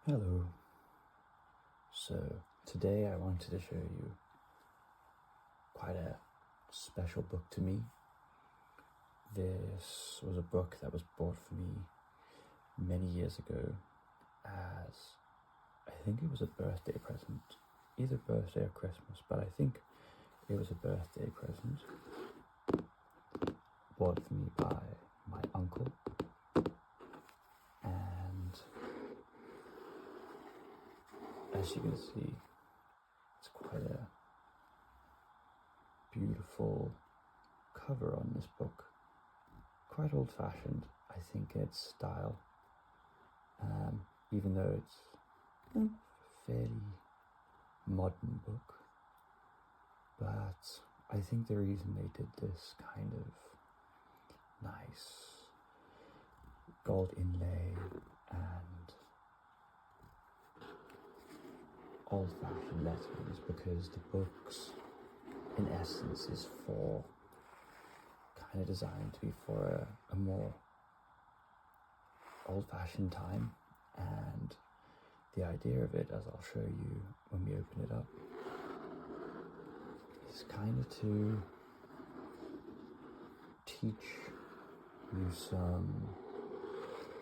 Hello. So today I wanted to show you quite a special book to me. This was a book that was bought for me many years ago as, I think it was a birthday present, either birthday or Christmas, but I think it was a birthday present bought for me by my uncle. And as you can see, it's quite a beautiful cover on this book. Quite old-fashioned, I think, in its style, even though it's a fairly modern book. But I think the reason they did this kind of nice gold inlay and old-fashioned lettering is because the book's, in essence, is for kind of designed to be for a more old-fashioned time, and the idea of it, as I'll show you when we open it up, is kind of to teach you some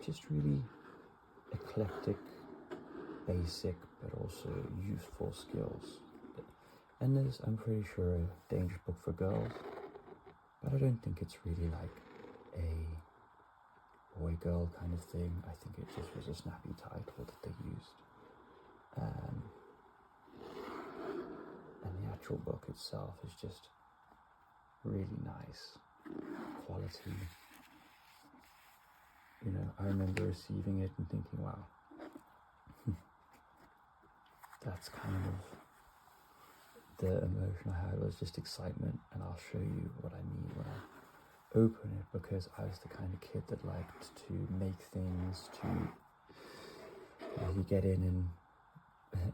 just really eclectic, basic, but also useful skills. And there's, I'm pretty sure, a dangerous book for girls, but I don't think it's really like a boy-girl kind of thing. I think it just was a snappy title that they used. And the actual book itself is just really nice quality. You know, I remember receiving it and thinking, wow, that's kind of the emotion I had, was just excitement. And I'll show you what I mean when I open it, because I was the kind of kid that liked to make things, to get in and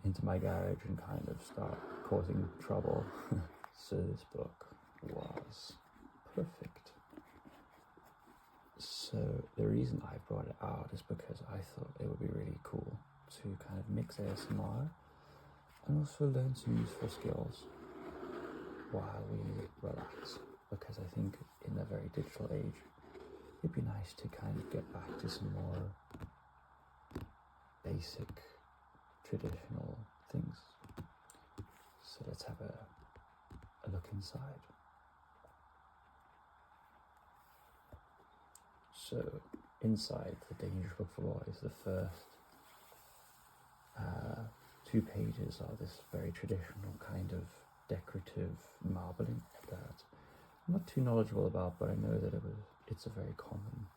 into my garage and kind of start causing trouble. So this book was perfect. So the reason I brought it out is because I thought it would be really cool to kind of mix ASMR and also learn some useful skills while we relax, because I think in a very digital age it'd be nice to kind of get back to some more basic traditional things. So let's have a look inside. So inside the Dangerous Book for Boys, the first 2 pages are this very traditional kind of decorative marbling that I'm not too knowledgeable about, but I know that it's a very common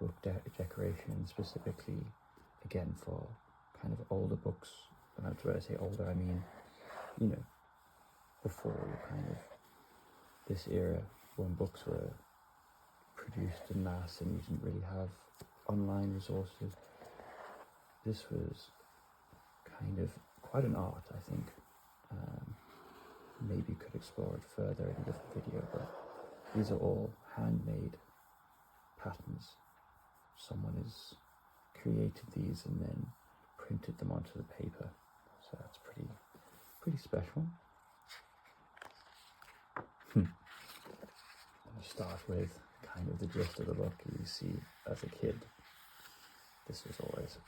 book decoration, specifically again for kind of older books. And when I say older, I mean, you know, before kind of this era when books were produced in mass and you didn't really have online resources. This was kind of quite an art, I think. Maybe you could explore it further in a different video, but these are all handmade patterns. Someone has created these and then printed them onto the paper, so that's pretty special. I'm going to start with kind of the gist of the book. You see, as a kid, this was always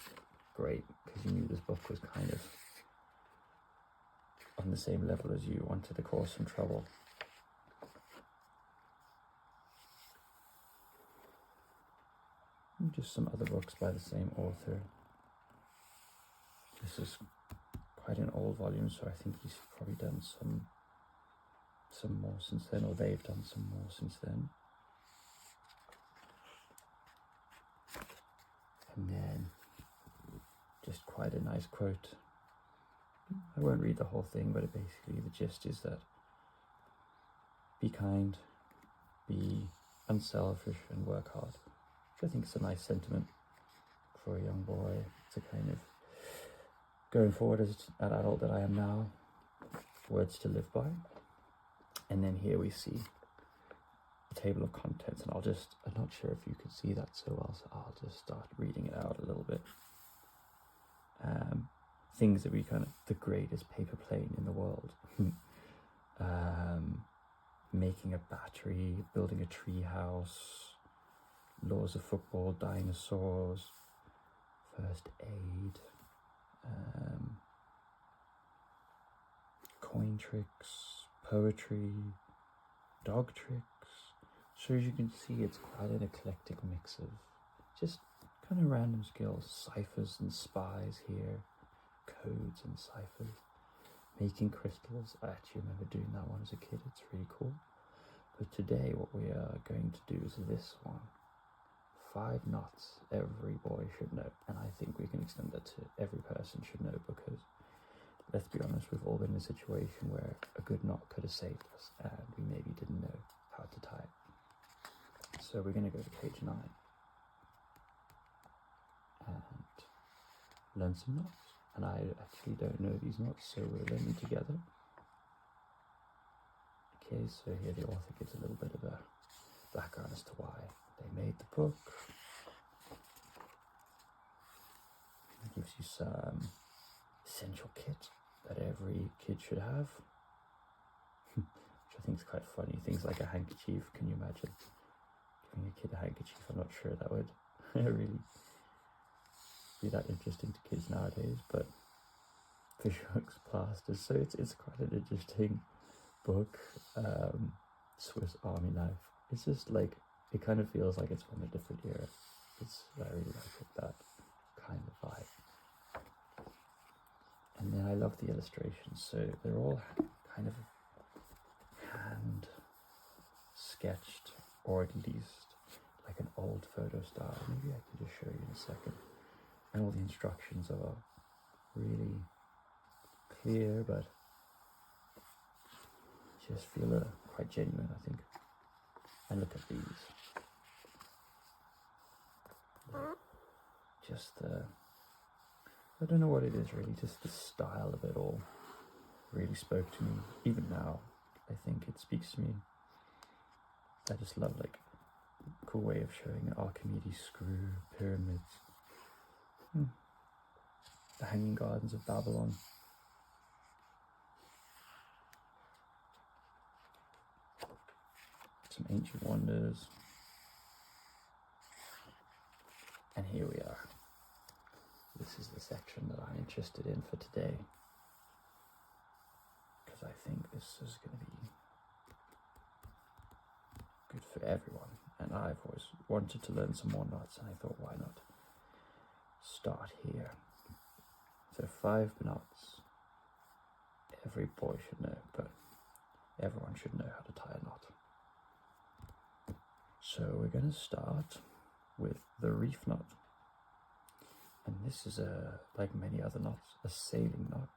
great because you knew this book was kind of on the same level as you, wanted to cause some trouble. And just some other books by the same author. This is quite an old volume, so I think he's probably done some more since then, or they've done some more since then. And then just quite a nice quote. I won't read the whole thing, but basically the gist is that be kind, be unselfish, and work hard. Which I think is a nice sentiment for a young boy to kind of, going forward as an adult that I am now, words to live by. And then here we see a table of contents, and I'm not sure if you could see that so well, so I'll just start reading it out a little bit. things that we the greatest paper plane in the world. Making a battery, building a tree house, laws of football, dinosaurs, first aid, coin tricks, poetry, dog tricks. So as you can see, it's quite an eclectic mix of just kind of random skills, ciphers and spies here, codes and ciphers, making crystals. I actually remember doing that one as a kid. It's really cool. But today what we are going to do is this one. 5 knots every boy should know, and I think we can extend that to every person should know, because let's be honest, we've all been in a situation where a good knot could have saved us and we maybe didn't know how to tie it. So we're going to go to page 9 and learn some knots. And I actually don't know these knots, so we'll learn them together. Okay, so here the author gives a little bit of a background as to why they made the book. It gives you some essential kit that every kid should have, which I think is quite funny. Things like a handkerchief. Can you imagine giving a kid a handkerchief? I'm not sure that would really be that interesting to kids nowadays, but fish hooks, plasters. So it's quite an interesting book. Swiss Army knife. It's just like, it kind of feels like it's from a different era. I really like it, that kind of vibe. And then I love the illustrations. So they're all kind of hand sketched, or at least like an old photo style. Maybe I can just show you in a second. And all the instructions are really clear, but just feel quite genuine, I think. And look at these. Just I don't know what it is really, just the style of it all really spoke to me. Even now, I think it speaks to me. I just love like a cool way of showing an Archimedes screw, pyramids, the Hanging Gardens of Babylon. Some ancient wonders. And here we are. This is the section that I'm interested in for today, because I think this is going to be good for everyone. And I've always wanted to learn some more knots, and I thought, why not start here? So 5 knots every boy should know, but everyone should know how to tie a knot. So we're going to start with the reef knot. And this is, like many other knots, a sailing knot.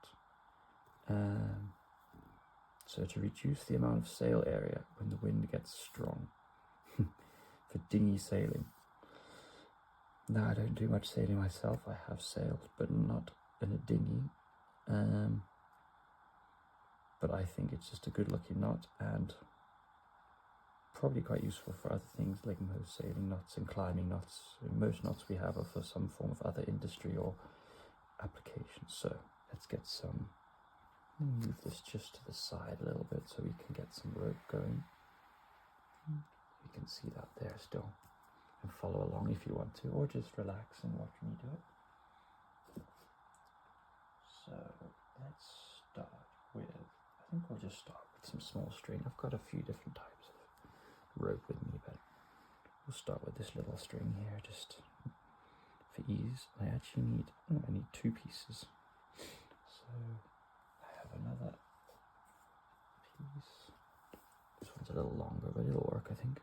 So to reduce the amount of sail area when the wind gets strong, for dinghy sailing. Now, I don't do much sailing myself. I have sailed, but not in a dinghy. But I think it's just a good looking knot, and probably quite useful for other things like most sailing knots and climbing knots. Most knots we have are for some form of other industry or application. So let's get some, move this just to the side a little bit so we can get some rope going. You can see that there still, and follow along if you want to, or just relax and watch me do it. So let's start with, I think we'll just start with some small string. I've got a few different types of rope with me, but we'll start with this little string here just for ease. I actually need, I need 2 pieces. So I have another piece. This one's a little longer, but it'll work, I think.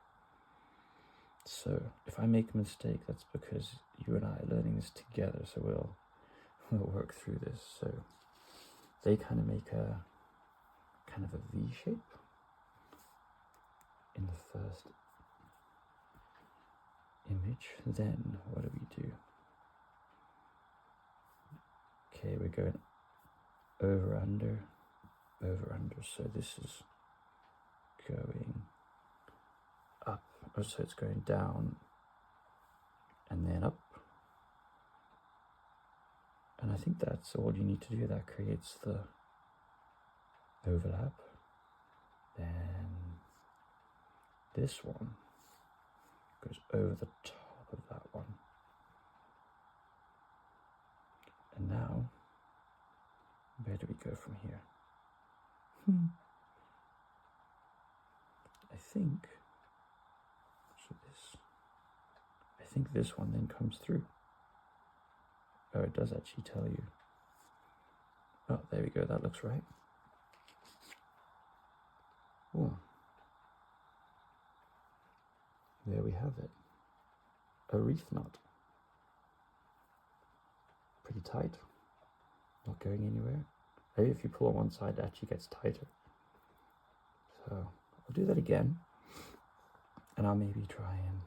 So if I make a mistake, that's because you and I are learning this together, so we'll work through this. So they kind of make a kind of a V shape in the first image. Then what do? Okay, we're going over, under, over, under. So this is going up. Oh, so it's going down and then up. And I think that's all you need to do. That creates the overlap. Then this one goes over the top of that one. And now, where do we go from here? I think this one then comes through. Oh, it does actually tell you. Oh, there we go, that looks right. Oh. There we have it. A reef knot. Pretty tight. Not going anywhere. Maybe if you pull on one side, it actually gets tighter. So I'll do that again. And I'll maybe try and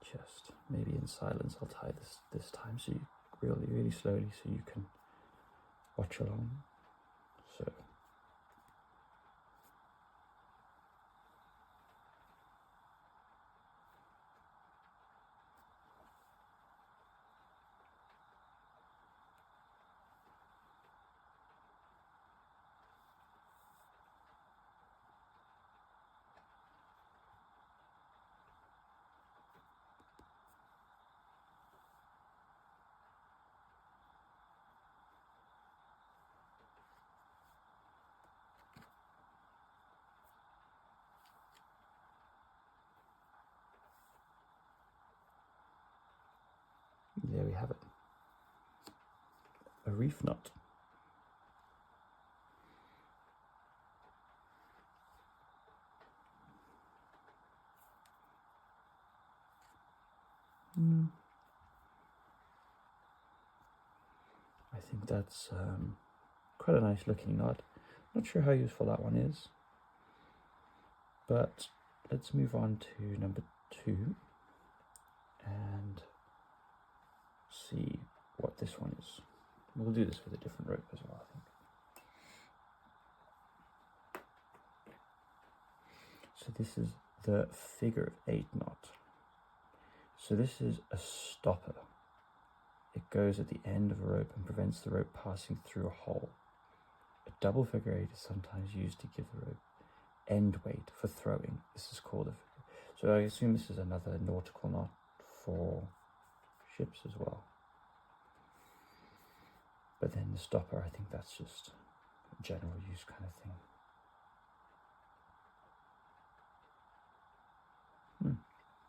just, maybe in silence, I'll tie this time, so you really slowly, so you can watch along. So there we have it. A reef knot. I think that's quite a nice looking knot. Not sure how useful that one is, but let's move on to number 2 and see what this one is. We'll do this with a different rope as well, I think. So this is the figure of 8 knot. So this is a stopper. It goes at the end of a rope and prevents the rope passing through a hole. A double figure 8 is sometimes used to give the rope end weight for throwing. This is called a figure. So I assume this is another nautical knot for ships as well. But then the stopper, I think that's just a general use kind of thing.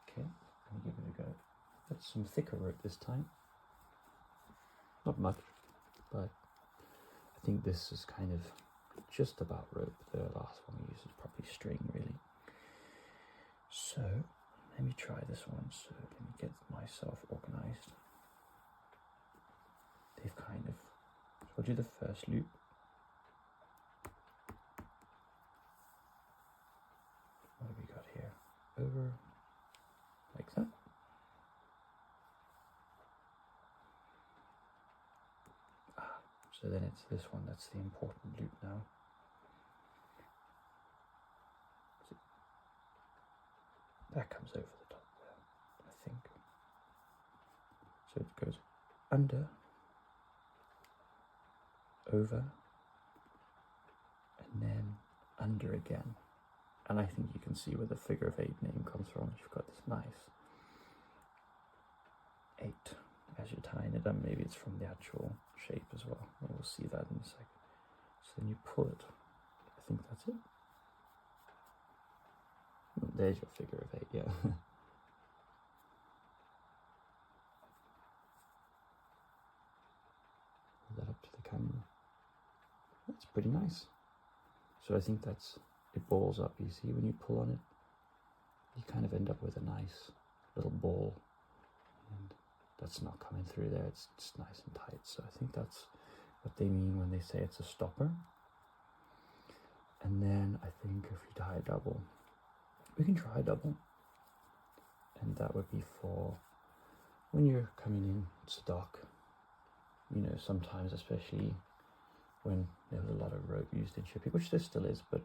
Okay, let me give it a go. That's some thicker rope this time. Not much, but I think this is kind of just about rope. The last one we used is probably string, really. So let me try this one. So let me get myself organized. They've kind of, so I'll do the first loop. What have we got here? Over, like that. So then it's this one that's the important loop now. That comes over the top there, I think. So it goes under, over, and then under again. And I think you can see where the figure of 8 name comes from. You've got this nice 8 as you're tying it, and maybe it's from the actual shape as well. We'll see that in a second. So then you pull it. I think that's it. There's your figure of 8, yeah. Hold that up to the camera. That's pretty nice. So I think that's, it balls up, you see, when you pull on it, you kind of end up with a nice little ball, and that's not coming through there, it's just nice and tight. So I think that's what they mean when they say it's a stopper. And then I think if you tie a double, we can try a double, and that would be for when you're coming in to dock. You know, sometimes, especially when there's a lot of rope used in shipping, which there still is, but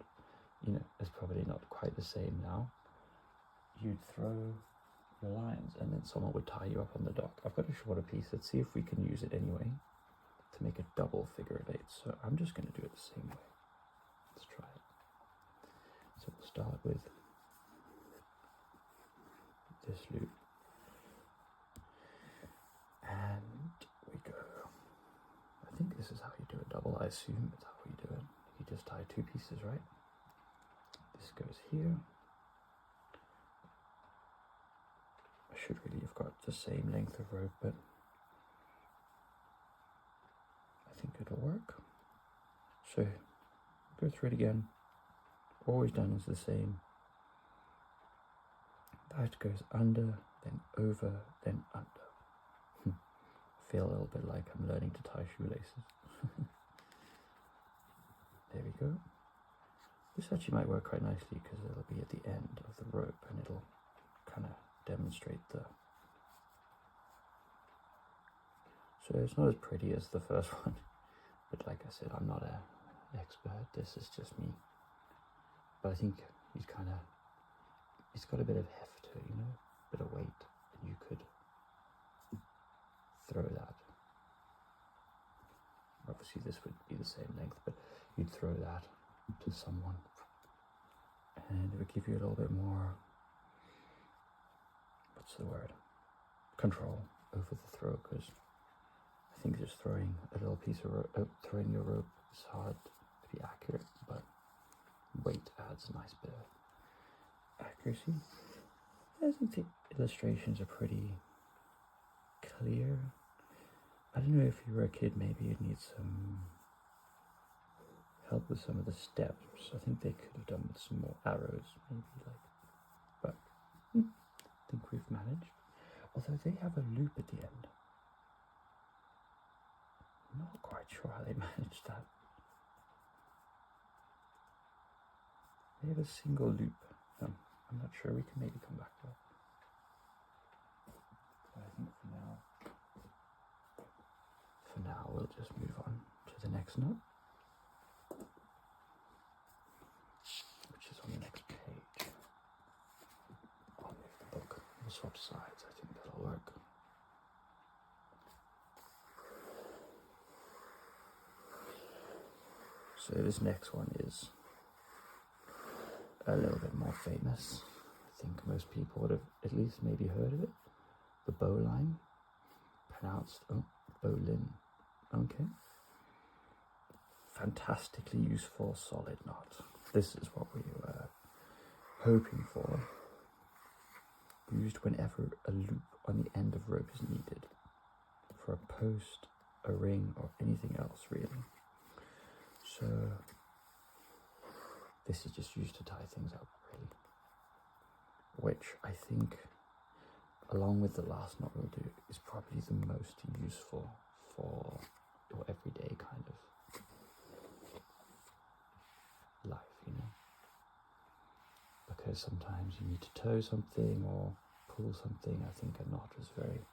you know, it's probably not quite the same now. You'd throw your lines, and then someone would tie you up on the dock. I've got a shorter piece. Let's see if we can use it anyway to make a double figure of 8. So I'm just going to do it the same way. Let's try it. So we'll start with this loop, and we go. I think this is how you do a double. I assume it's how you do it. You just tie 2 pieces, right? This goes here. I should really have got the same length of rope, but I think it'll work. So go through it again. Always done is the same. That goes under, then over, then under. I feel a little bit like I'm learning to tie shoelaces. There we go. This actually might work quite nicely because it'll be at the end of the rope and it'll kind of demonstrate the... So it's not as pretty as the first one, but like I said, I'm not an expert. This is just me. But I think he's got a bit of heft to it, you know, a bit of weight, and you could throw that. Obviously this would be the same length, but you'd throw that to someone and it would give you a little bit more, what's the word, control over the throw, because I think just throwing a little piece of rope, throwing your rope is hard to be accurate, but weight adds a nice bit of accuracy. I think the illustrations are pretty clear. I don't know, if you were a kid, maybe you'd need some help with some of the steps. I think they could have done with some more arrows, maybe, like, but I think we've managed. Although they have a loop at the end. I'm not quite sure how they managed that. They have a single loop. I'm not sure. We can maybe come back to that. But I think for now we'll just move on to the next note, which is on the next page. I'll move the book. We'll swap sides. I think that'll work. So this next one is a little bit more famous. I think most people would have at least maybe heard of it. The bowline, pronounced bowline. Okay. Fantastically useful solid knot. This is what we were hoping for. Used whenever a loop on the end of rope is needed. For a post, a ring, or anything else really. So this is just used to tie things up really. Which I think, along with the last knot we'll do, is probably the most useful for your everyday kind of life, you know, because sometimes you need to tow something or pull something. I think a knot is very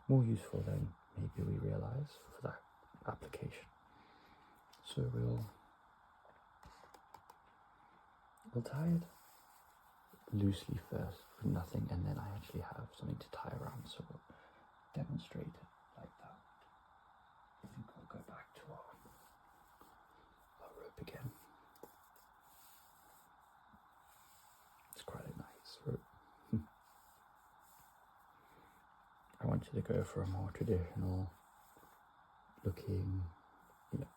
more useful than maybe we realize for that application. So we'll tie it loosely first with nothing, and then I actually have something to tie around, so we'll demonstrate it like that. I think we'll go back to our rope again. It's quite a nice rope. I wanted to go for a more traditional looking, you know,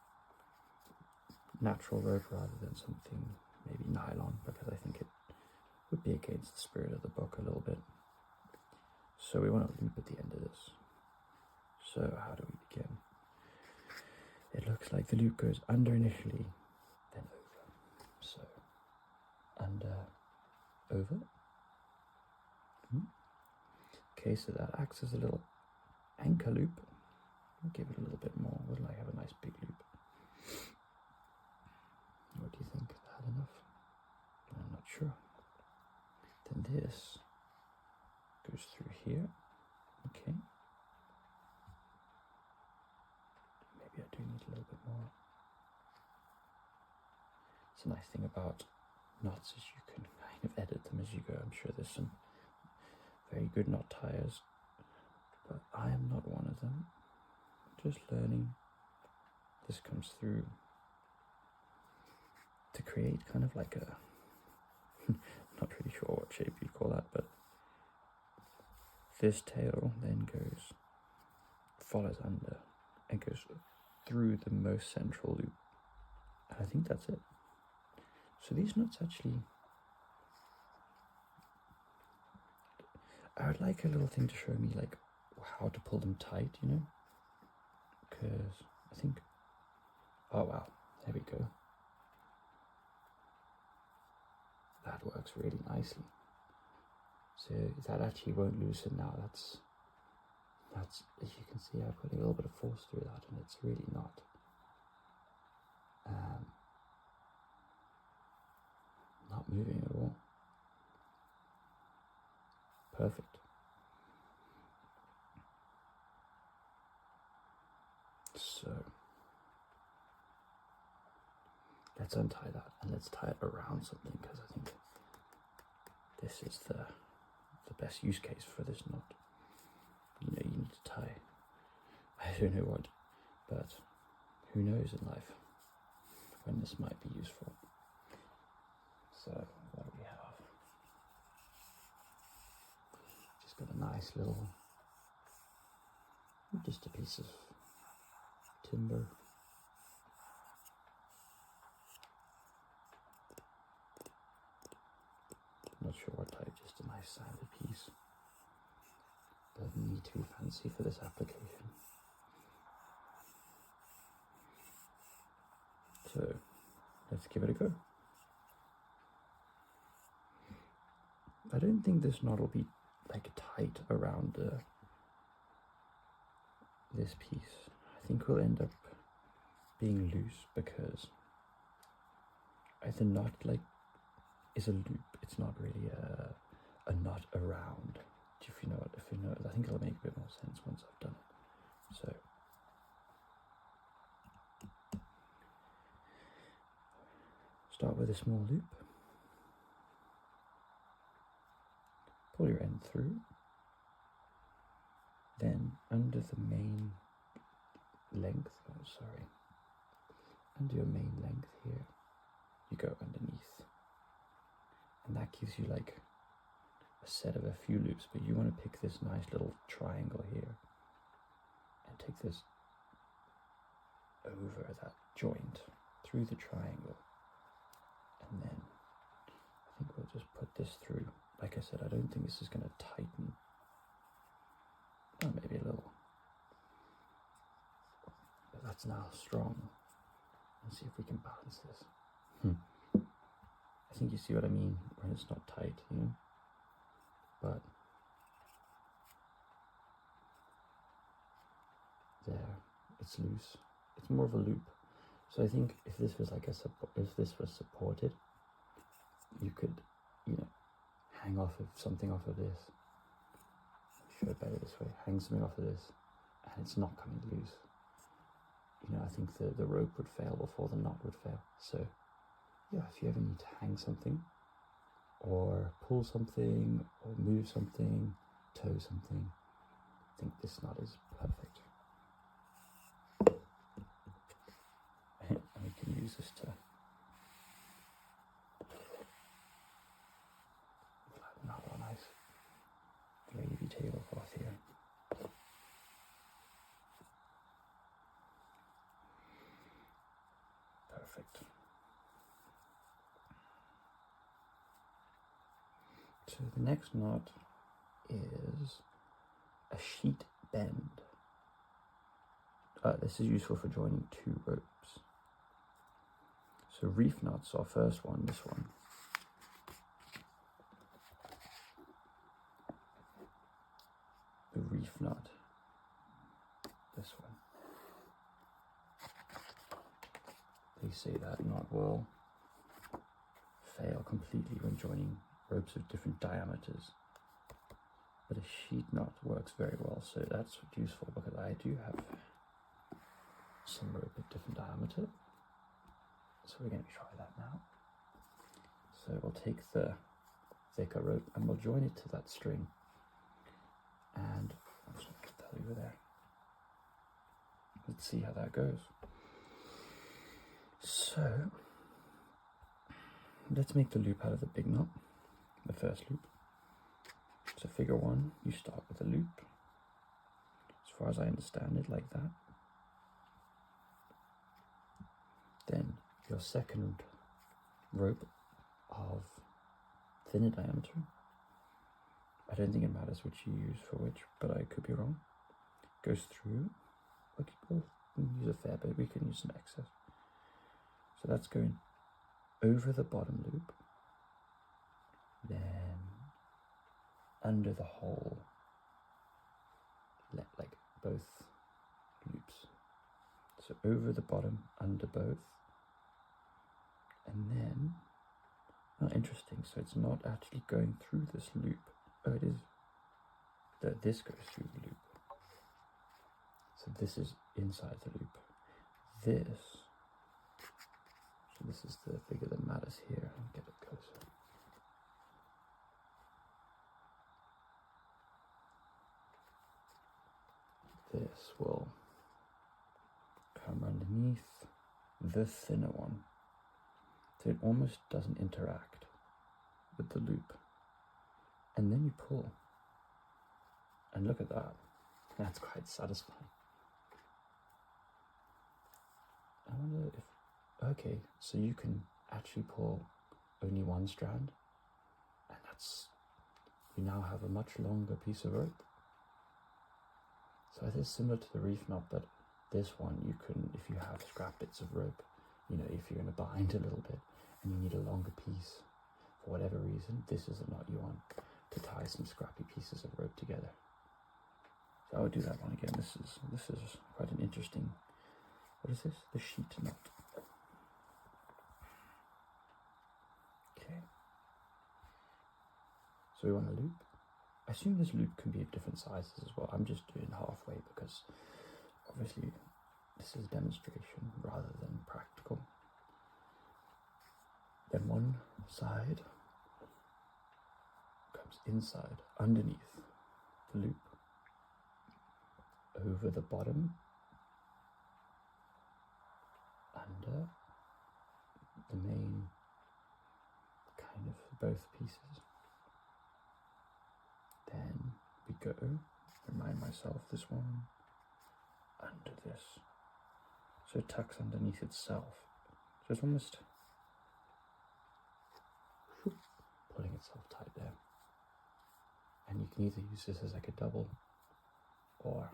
natural rope rather than something maybe nylon, because I think it would be against the spirit of the book a little bit. So we want to loop at the end of this. So how do we begin? It looks like the loop goes under initially, then over. So under, over. Okay, so that acts as a little anchor loop. We'll give it a little bit more. Would I have a nice big loop? What do you think? Is that enough? I'm not sure. Then this goes through here. Okay. Maybe I do need a little bit more. It's a nice thing about knots is you can kind of edit them as you go. I'm sure there's some very good knot tiers, but I am not one of them. Just learning. This comes through to create kind of like a, not really sure what shape you'd call that, but this tail then follows under and goes through the most central loop. And I think that's it. So these knots actually, I would like a little thing to show me like how to pull them tight, you know, because I think, oh wow, there we go. That works really nicely. So that actually won't loosen now. That's as you can see, I'm putting a little bit of force through that, and it's really not moving at all. Perfect. So let's untie that and let's tie it around something, because I think this is the best use case for this knot. You know, you need to tie, I don't know what, but who knows in life when this might be useful. So what do we have? Just got a nice little, just a piece of timber. Not sure what type, just a nice sanded piece. Doesn't need to be fancy for this application. So let's give it a go. I don't think this knot will be like tight around this piece. I think we'll end up being loose because the knot like is a loop. It's not really a knot around. If you know it, I think it'll make a bit more sense once I've done it. So start with a small loop. Pull your end through. Then under the main length, under your main length here, you go underneath. And that gives you like a set of a few loops, but you want to pick this nice little triangle here and take this over that joint through the triangle, and then I think we'll just put this through. Like I said, I don't think this is going to tighten, or maybe a little, but that's now strong. Let's see if we can balance this. I think you see what I mean when it's not tight, you know, but there, it's loose. It's more of a loop. So I think if this was like if this was supported, you could, you know, hang off of something off of this. Show it better this way. Hang something off of this, and it's not coming loose. You know, I think the rope would fail before the knot would fail. So yeah, if you ever need to hang something, or pull something, or move something, tow something, I think this knot is perfect. And we can use this to flatten out our nice wavy tablecloth here. Perfect. So the next knot is a sheet bend. This is useful for joining two ropes. So reef knots, our first one, this one. The reef knot, this one. They say that knot will fail completely when joining ropes of different diameters, but a sheet knot works very well, so that's useful because I do have some rope of different diameter, so we're going to try that now. So we'll take the thicker rope and we'll join it to that string, and let's get that over there. Let's see how that goes. So let's make the loop out of the big knot, the first loop. So figure 1, you start with a loop, as far as I understand it, like that. Then your second rope of thinner diameter, I don't think it matters which you use for which, but I could be wrong, goes through, okay, we'll use a fair bit, we can use some excess. So that's going over the bottom loop, then under the hole, like both loops. So over the bottom, under both, and then, oh, interesting, so it's not actually going through this loop. Oh, it is, this goes through the loop. So this is inside the loop. So this is the figure that matters here. I'll get it closer. This will come underneath the thinner one. So it almost doesn't interact with the loop. And then you pull. And look at that. That's quite satisfying. I wonder if, okay, so you can actually pull only one strand, and you now have a much longer piece of rope. So it is similar to the reef knot, but this one you can, if you have scrap bits of rope, you know, if you're in a bind a little bit and you need a longer piece for whatever reason, this is the knot you want to tie some scrappy pieces of rope together. So I would do that one again. This is quite an interesting, what is this? The sheet knot. Okay. So we want a loop. I assume this loop can be of different sizes as well. I'm just doing halfway because obviously this is demonstration rather than practical. Then one side comes inside, underneath the loop, over the bottom, under the main kind of both pieces. Then we go, remind myself, this one under this. So it tucks underneath itself. So it's almost pulling itself tight there. And you can either use this as like a double or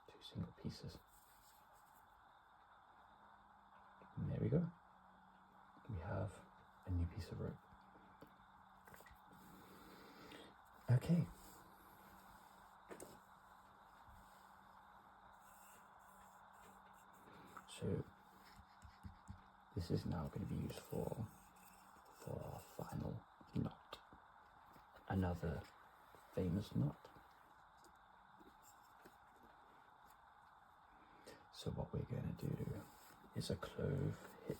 two single pieces. And there we go. We have a new piece of rope. Okay. So this is now going to be used for our final knot. Another famous knot. So what we're going to do is a clove hitch.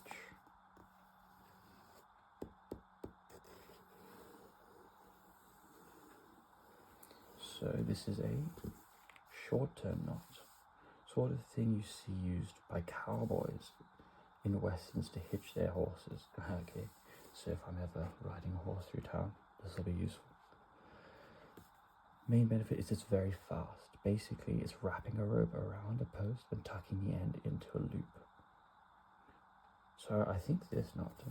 So this is a short-term knot, sort of thing you see used by cowboys in westerns to hitch their horses. Okay, so if I'm ever riding a horse through town, this will be useful. Main benefit is it's very fast. Basically, it's wrapping a rope around a post and tucking the end into a loop. So I think this knot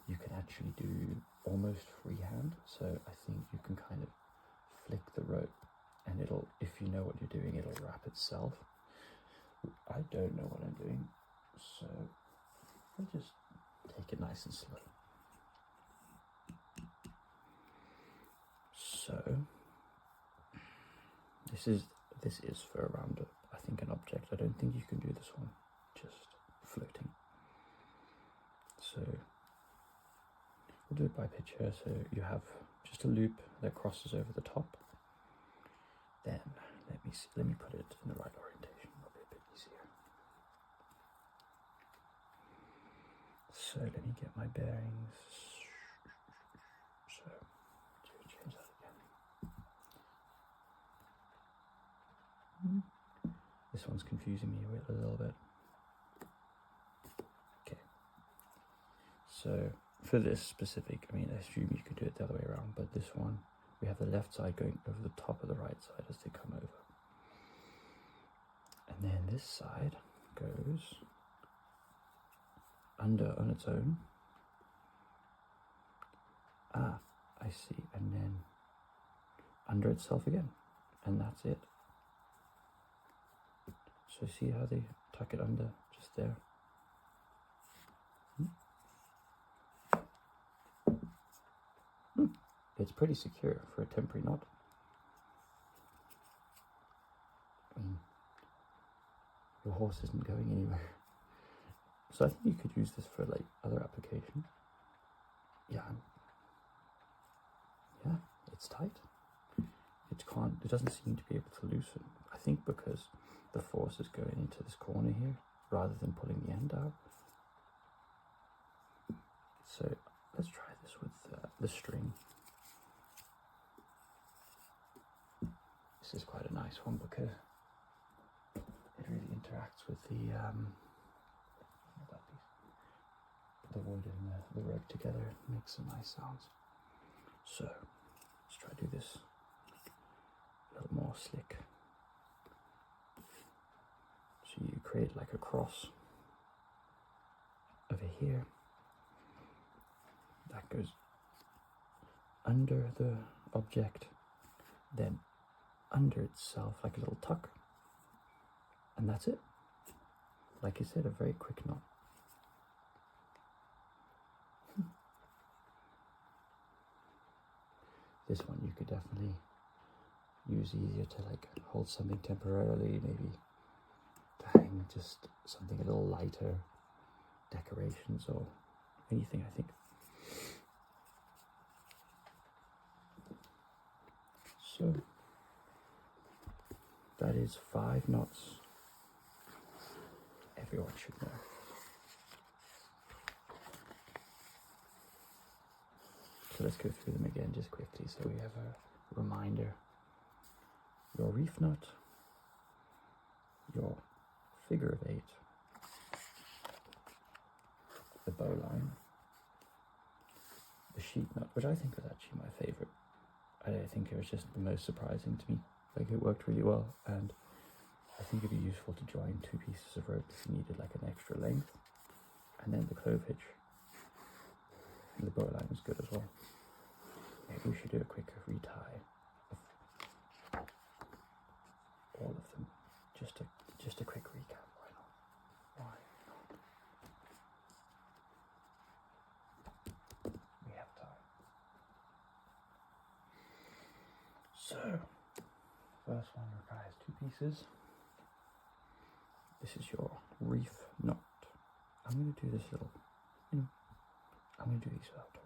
you can actually do almost freehand. So I think you can kind of flick the rope and it'll, if you know what you're doing, it'll wrap itself. I don't know what I'm doing, so I'll just take it nice and slow. So this is for a round, I think, an object. I don't think you can do this one just floating. So we'll do it by picture. So you have just a loop that crosses over the top. Then let me put it in the right orientation. It'll be a bit easier. So let me get my bearings. So change that again. This one's confusing me a little bit. Okay. So for this specific, I mean, I assume you could do it the other way around, but this one, we have the left side going over the top of the right side as they come over. And then this side goes under on its own. Ah, I see. And then under itself again. And that's it. So see how they tuck it under just there? It's pretty secure for a temporary knot. I mean, your horse isn't going anywhere. So I think you could use this for like other application. Yeah. Yeah, it's tight. It doesn't seem to be able to loosen. I think because the force is going into this corner here rather than pulling the end out. So let's try this with the string. This is quite a nice one because it really interacts with the wood and the rope together. It makes some nice sounds. So let's try to do this a little more slick. So you create like a cross over here that goes under the object, then under itself like a little tuck, and that's it. Like I said, a very quick knot. This one you could definitely use easier to like hold something temporarily, maybe to hang just something a little lighter, decorations or anything, I think. So that is 5 knots. Everyone should know. So let's go through them again just quickly so we have a reminder. Your reef knot, your figure of 8, the bowline, the sheep knot, which I think was actually my favourite. I think it was just the most surprising to me. Like, it worked really well, and I think it'd be useful to join 2 pieces of rope if you needed like an extra length. And then the clove hitch and the bowline was good as well. Maybe we should do a quick retie of all of them. Just a quick recap. Why not? Why not? We have time. So, first one requires 2 pieces. This is your reef knot. I'm going to do this little, I'm going to do these without talking.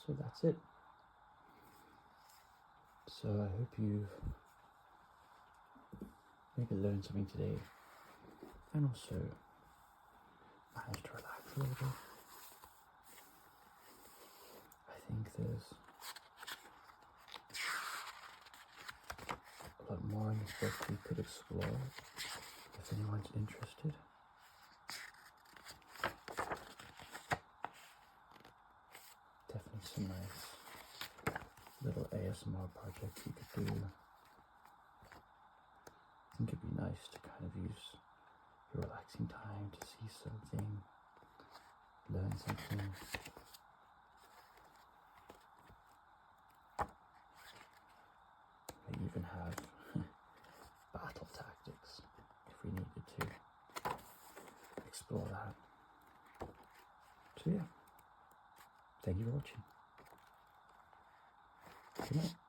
So that's it. So I hope you've maybe learned something today, and also managed to relax a little bit. I think there's a lot more in this book we could explore if anyone's interested. Definitely some nice little ASMR projects you could do. I think it'd be nice to kind of use your relaxing time to see something, learn something. Maybe even have battle tactics if we needed to explore that. So yeah, thank you for watching. Good night.